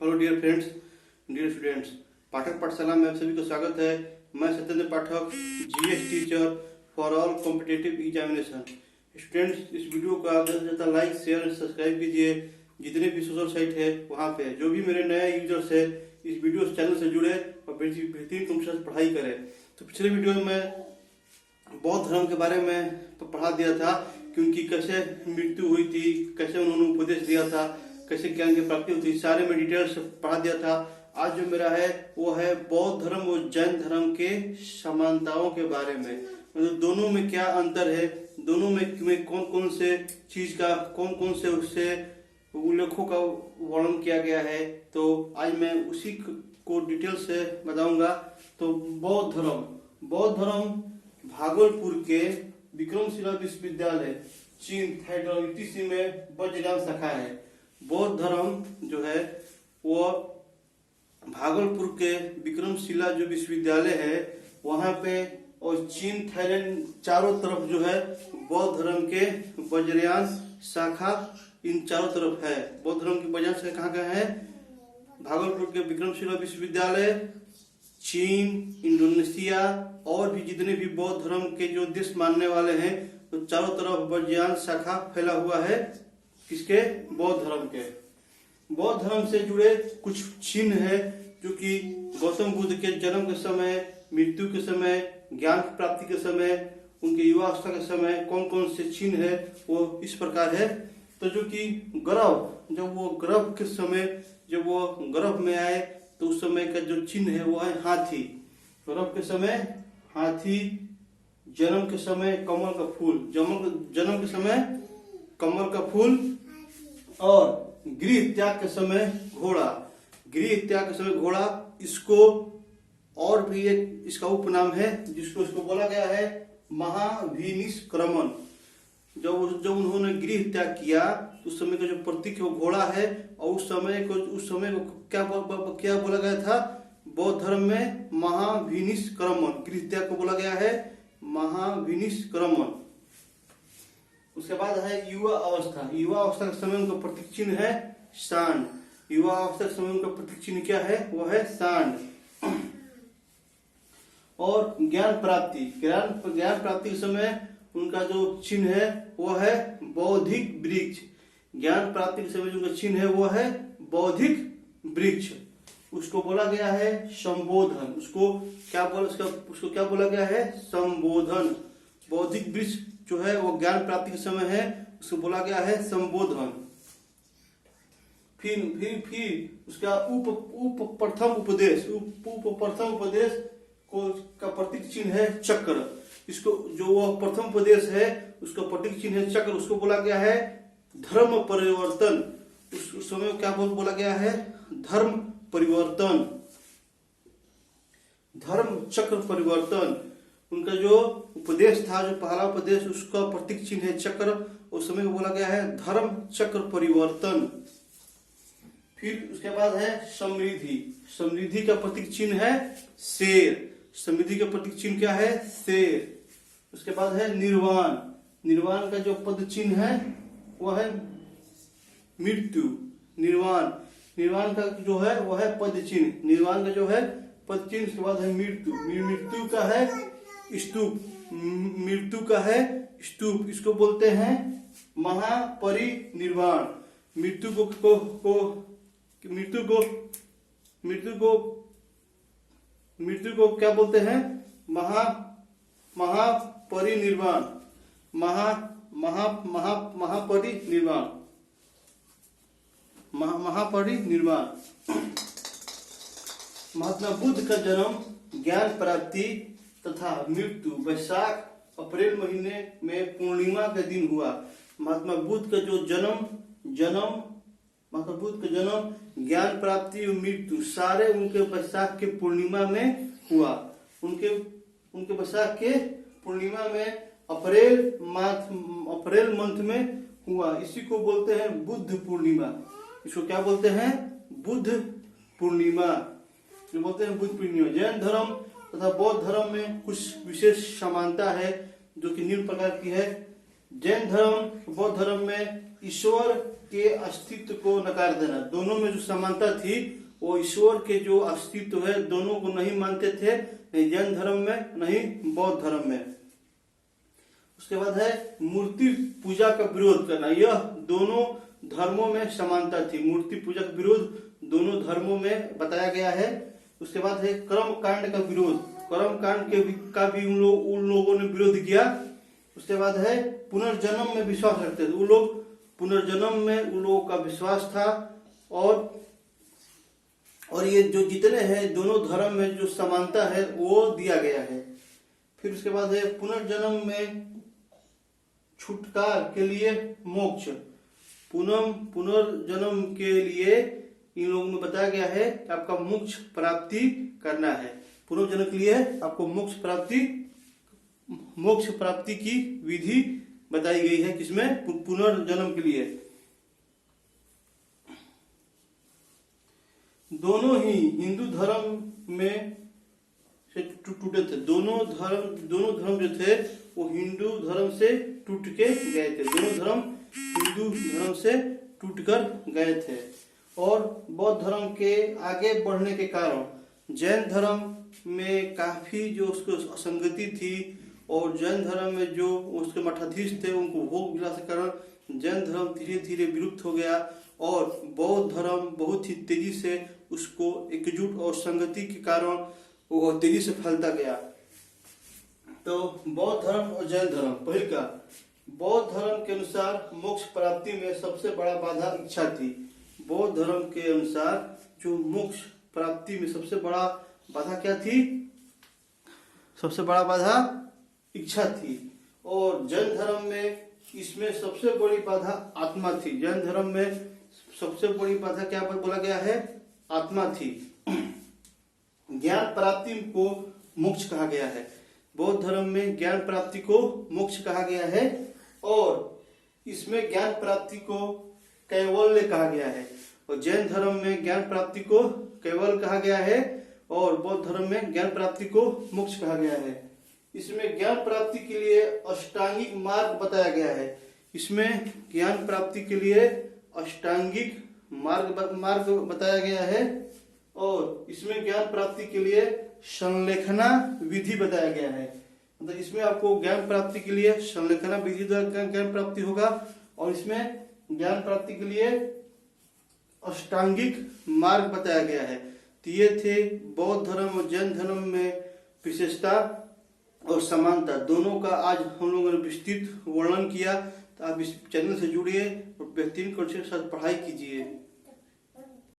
Hello dear friends, dear students, Pathak Pathshala में आप सभी का स्वागत है। मैं Satyendra Pathak, GS teacher for all competitive examination. Students, इस वीडियो को आप ज़्यादा से ज़्यादा लाइक शेयर सब्सक्राइब कीजिए। जितने भी सोशल साइट है वहाँ पे जो भी मेरे नए यूजर्स है इस वीडियो चैनल से जुड़े और बेहतरीन तुमसे पढ़ाई करें। तो पिछले वीडियो में मैं बौद्ध धर्म के बारे में पढ़ा दिया था कि उनकी कैसे मृत्यु हुई थी, कैसे उन्होंने उपदेश दिया था, कैसे ज्ञान की प्राप्ति होती है, सारे में डिटेल से पढ़ा दिया था। आज जो मेरा है वो है बौद्ध धर्म और जैन धर्म के समानताओं के बारे में, मतलब दोनों में क्या अंतर है, दोनों में कौन कौन से चीज का कौन कौन से उससे उल्लेखों का वर्णन किया गया है। तो आज मैं उसी को डिटेल से बताऊंगा। तो बौद्ध धर्म भागलपुर के विक्रमशिला विश्वविद्यालय चीन थाईडोलिटिसी में वज्रयान शाखा है। बौद्ध धर्म जो है वो भागलपुर के विक्रमशिला जो विश्वविद्यालय है वहां पे, और चीन थाईलैंड चारों तरफ जो है बौद्ध धर्म के वज्रयान शाखा इन चारों तरफ है। बौद्ध धर्म की वज्रयान शाखा कहाँ का है? भागलपुर के विक्रमशिला विश्वविद्यालय, चीन, इंडोनेशिया और भी जितने भी बौद्ध धर्म के जो देश मानने वाले हैं तो चारों तरफ वज्रयान शाखा फैला हुआ है। किसके? बौद्ध धर्म के। बौद्ध धर्म से जुड़े कुछ चिन्ह है जो कि गौतम बुद्ध के जन्म के समय, मृत्यु के समय, ज्ञान की प्राप्ति के समय, उनके युवावस्था के समय कौन कौन से चिन्ह है वो इस प्रकार है। तो जो कि जब वो गर्भ के समय, जब वो गर्भ में आए तो उस समय का जो चिन्ह है वो है हाथी। गर्भ के समय हाथी, जन्म के समय कमल का फूल, जन्म के समय कमल का फूल, और गृह त्याग के समय घोड़ा। गृह त्याग के समय घोड़ा, इसको और भी एक इसका उपनाम है जिसको इसको बोला गया है महाभिनिष्क्रमण। जब उन्होंने गृह त्याग किया उस समय का जो प्रतीक वो घोड़ा है, और उस समय को क्या बोला गया था? बौद्ध धर्म में महाभिनिष्क्रमण, गृह त्याग को बोला गया है महाभिनिष्क्रमण। उसके बाद है युवा अवस्था। युवा अवस्था के समय उनका प्रतीक चिन्ह है सांड। युवा अवस्था के समय उनका प्रतीक चिन्ह क्या है? वो है सांड। और ज्ञान प्राप्ति के समय उनका जो चिन्ह है वो है बौद्धिक वृक्ष। ज्ञान प्राप्ति के समय जो उनका चिन्ह है वो है बौद्धिक वृक्ष। उसको बोला गया है संबोधन। उसको क्या बोला गया है? संबोधन। बौद्धिक वृक्ष जो है वो ज्ञान प्राप्ति के समय है, उसको बोला गया है संबोधन। फिर उसका प्रथम उपदेश का प्रतीक चिन्ह है चक्र। इसको जो वो प्रथम उपदेश है उसका प्रतीक चिन्ह है चक्र, उसको बोला गया है धर्म परिवर्तन। उस समय क्या बोला गया है? धर्म परिवर्तन, धर्म चक्र परिवर्तन। उनका जो उपदेश था, जो पहला उपदेश, उसका प्रतीक चिन्ह है चक्र, उस समय बोला गया है धर्म चक्र परिवर्तन। फिर उसके बाद है समृद्धि। समृद्धि का प्रतीक चिन्ह है शेर। समृद्धि का प्रतीक चिन्ह क्या है? शेर। उसके बाद है निर्वाण। निर्वाण का जो पद चिन्ह है वो है मृत्यु। निर्वाण का जो है वो है पद चिन्ह। निर्वाण का जो है पद चिन्ह। उसके बाद है मृत्यु। मृत्यु का है स्तूप। मृत्यु का है स्तूप। इसको बोलते हैं महापरिनिर्वाण। मृत्यु को क्या बोलते हैं? महापरिनिर्वाण। महापरिनिर्वाण। महात्मा बुद्ध का जन्म, ज्ञान प्राप्ति तथा मृत्यु वैशाख अप्रैल महीने में पूर्णिमा के दिन हुआ। महात्मा बुद्ध का जो ज्ञान प्राप्ति और मृत्यु सारे उनके वैशाख के पूर्णिमा में हुआ। उनके वैशाख के पूर्णिमा में अप्रैल मंथ में हुआ। इसी को बोलते हैं बुद्ध पूर्णिमा। इसको क्या बोलते हैं? बुद्ध पूर्णिमा। जो बोलते हैं बुद्ध पूर्णिमा। जैन धर्म तथा बौद्ध धर्म में कुछ विशेष समानता है जो कि निम्न प्रकार की है। जैन धर्म बौद्ध धर्म में ईश्वर के अस्तित्व को नकार देना। दोनों में जो समानता थी वो ईश्वर के जो अस्तित्व है दोनों को नहीं मानते थे, नहीं जैन धर्म में नहीं बौद्ध धर्म में। उसके बाद है मूर्ति पूजा का विरोध करना। यह दोनों धर्मों में समानता थी, मूर्ति पूजा का विरोध दोनों धर्मों में बताया गया है। उसके बाद है कर्म कांड का विरोध, कर्म कांड का भी उन लोगों ने विरोध किया। उसके बाद है पुनर्जन्म में विश्वास रखते थे वो लोग, पुनर्जन्म में उन लोगों का विश्वास था। और ये जो जितने हैं दोनों धर्म में जो समानता है वो दिया गया है। फिर उसके बाद है पुनर्जन्म में छुटकारा के लिए मोक्ष, पुनर्जन्म के लिए इन लोगों ने बताया गया है कि आपका मोक्ष प्राप्ति करना है। पुनर्जन्म के लिए आपको मोक्ष प्राप्ति की विधि बताई गई है, किसमें? पुनर्जन्म के लिए। दोनों ही हिंदू धर्म में से टूटे थे, दोनों धर्म जो थे वो हिंदू धर्म से टूट के गए थे, दोनों धर्म हिंदू धर्म से टूटकर गए थे। और बौद्ध धर्म के आगे बढ़ने के कारण जैन धर्म में काफी जो उसको असंगति थी और जैन धर्म में जो उसके मठाधीश थे उनको भोग विलास के कारण जैन धर्म धीरे धीरे विलुप्त हो गया और बौद्ध धर्म बहुत ही तेजी से उसको एकजुट और संगति के कारण वो तेजी से फैलता गया। तो बौद्ध धर्म और जैन धर्म, पहले का बौद्ध धर्म के अनुसार मोक्ष प्राप्ति में सबसे बड़ा बाधा इच्छा थी। बौद्ध धर्म के अनुसार जो मोक्ष प्राप्ति में सबसे बड़ा बाधा क्या थी? सबसे बड़ा बाधा इच्छा थी। और जैन धर्म में इसमें सबसे बड़ी बाधा आत्मा थी। जैन धर्म में सबसे बड़ी बाधा क्या बोला गया है? आत्मा थी। ज्ञान प्राप्ति को मोक्ष कहा गया है। बौद्ध धर्म में ज्ञान प्राप्ति को मोक्ष कहा गया है और इसमें ज्ञान प्राप्ति को कैवल्य कहा गया है। और जैन धर्म में ज्ञान प्राप्ति को कैवल्य कहा गया है और बौद्ध धर्म में ज्ञान प्राप्ति को मोक्ष कहा गया है। इसमें ज्ञान प्राप्ति के लिए अष्टांगिक मार्ग बताया गया है। इसमें ज्ञान प्राप्ति के लिए अष्टांगिक मार्ग बताया गया है और इसमें ज्ञान प्राप्ति के लिए संलेखना विधि बताया गया है। मतलब इसमें आपको ज्ञान प्राप्ति के लिए संलेखना विधि द्वारा ज्ञान प्राप्ति होगा और इसमें ज्ञान प्राप्ति के लिए अष्टांगिक मार्ग बताया गया है। तो ये थे बौद्ध धर्म और जैन धर्म में विशेषता और समानता, दोनों का आज हम लोगों ने विस्तृत वर्णन किया। तो आप इस चैनल से जुड़िए और बेहतरीन कंटेंट के साथ पढ़ाई कीजिए।